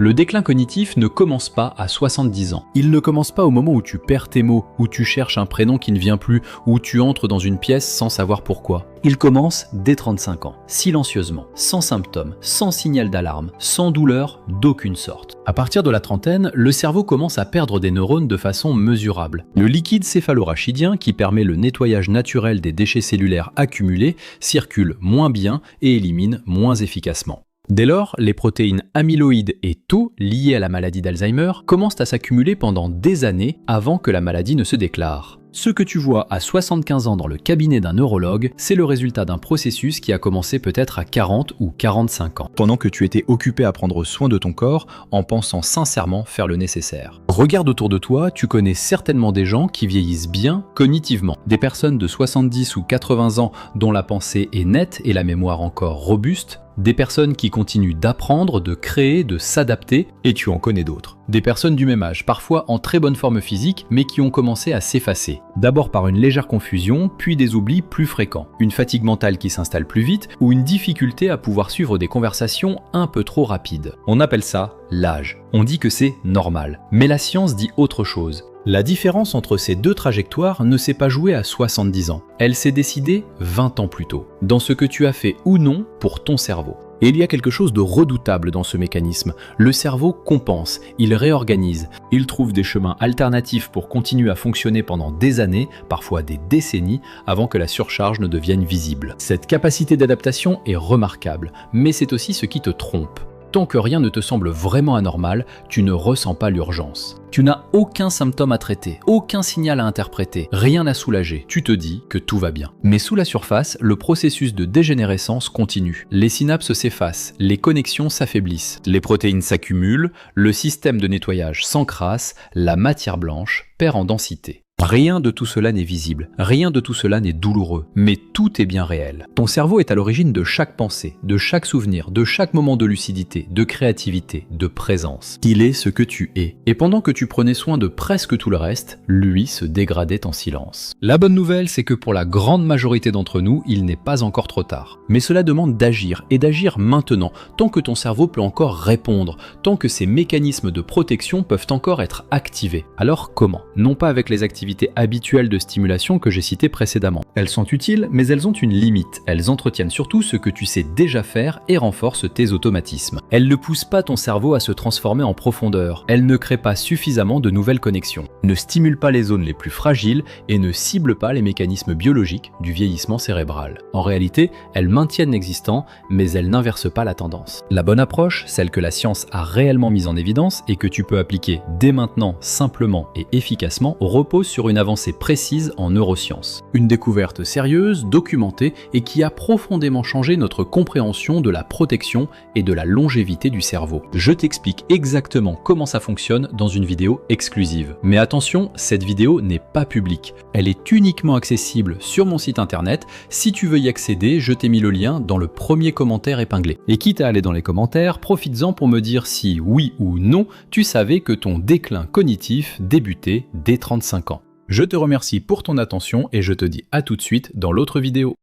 Le déclin cognitif ne commence pas à 70 ans. Il ne commence pas au moment où tu perds tes mots, où tu cherches un prénom qui ne vient plus, où tu entres dans une pièce sans savoir pourquoi. Il commence dès 35 ans, silencieusement, sans symptômes, sans signal d'alarme, sans douleur d'aucune sorte. À partir de la trentaine, le cerveau commence à perdre des neurones de façon mesurable. Le liquide céphalorachidien, qui permet le nettoyage naturel des déchets cellulaires accumulés, circule moins bien et élimine moins efficacement. Dès lors, les protéines amyloïdes et tau liées à la maladie d'Alzheimer commencent à s'accumuler pendant des années avant que la maladie ne se déclare. Ce que tu vois à 75 ans dans le cabinet d'un neurologue, c'est le résultat d'un processus qui a commencé peut-être à 40 ou 45 ans, pendant que tu étais occupé à prendre soin de ton corps en pensant sincèrement faire le nécessaire. Regarde autour de toi, tu connais certainement des gens qui vieillissent bien cognitivement. Des personnes de 70 ou 80 ans dont la pensée est nette et la mémoire encore robuste. Des personnes qui continuent d'apprendre, de créer, de s'adapter, et tu en connais d'autres. Des personnes du même âge, parfois en très bonne forme physique, mais qui ont commencé à s'effacer. D'abord par une légère confusion, puis des oublis plus fréquents. Une fatigue mentale qui s'installe plus vite, ou une difficulté à pouvoir suivre des conversations un peu trop rapides. On appelle ça l'âge. On dit que c'est normal. Mais la science dit autre chose. La différence entre ces deux trajectoires ne s'est pas jouée à 70 ans. Elle s'est décidée 20 ans plus tôt, dans ce que tu as fait ou non pour ton cerveau. Et il y a quelque chose de redoutable dans ce mécanisme. Le cerveau compense, il réorganise, il trouve des chemins alternatifs pour continuer à fonctionner pendant des années, parfois des décennies, avant que la surcharge ne devienne visible. Cette capacité d'adaptation est remarquable, mais c'est aussi ce qui te trompe. Tant que rien ne te semble vraiment anormal, tu ne ressens pas l'urgence. Tu n'as aucun symptôme à traiter, aucun signal à interpréter, rien à soulager. Tu te dis que tout va bien. Mais sous la surface, le processus de dégénérescence continue. Les synapses s'effacent, les connexions s'affaiblissent, les protéines s'accumulent, le système de nettoyage s'encrasse, la matière blanche perd en densité. Rien de tout cela n'est visible, rien de tout cela n'est douloureux, mais tout est bien réel. Ton cerveau est à l'origine de chaque pensée, de chaque souvenir, de chaque moment de lucidité, de créativité, de présence. Il est ce que tu es. Et pendant que tu prenais soin de presque tout le reste, lui se dégradait en silence. La bonne nouvelle, c'est que pour la grande majorité d'entre nous, il n'est pas encore trop tard. Mais cela demande d'agir, et d'agir maintenant, tant que ton cerveau peut encore répondre, tant que ces mécanismes de protection peuvent encore être activés. Alors comment? Non pas avec les activités habituelles de stimulation que j'ai citées précédemment. Elles sont utiles, mais elles ont une limite. Elles entretiennent surtout ce que tu sais déjà faire et renforcent tes automatismes. Elles ne poussent pas ton cerveau à se transformer en profondeur. Elles ne créent pas suffisamment de nouvelles connexions, ne stimulent pas les zones les plus fragiles et ne ciblent pas les mécanismes biologiques du vieillissement cérébral. En réalité, elles maintiennent l'existant, mais elles n'inversent pas la tendance. La bonne approche, celle que la science a réellement mise en évidence et que tu peux appliquer dès maintenant simplement et efficacement, repose sur une avancée précise en neurosciences. Une découverte sérieuse, documentée et qui a profondément changé notre compréhension de la protection et de la longévité du cerveau. Je t'explique exactement comment ça fonctionne dans une vidéo exclusive. Mais attention, cette vidéo n'est pas publique. Elle est uniquement accessible sur mon site internet. Si tu veux y accéder, je t'ai mis le lien dans le premier commentaire épinglé. Et quitte à aller dans les commentaires, profites-en pour me dire si oui ou non tu savais que ton déclin cognitif débutait dès 35 ans. Je te remercie pour ton attention et je te dis à tout de suite dans l'autre vidéo.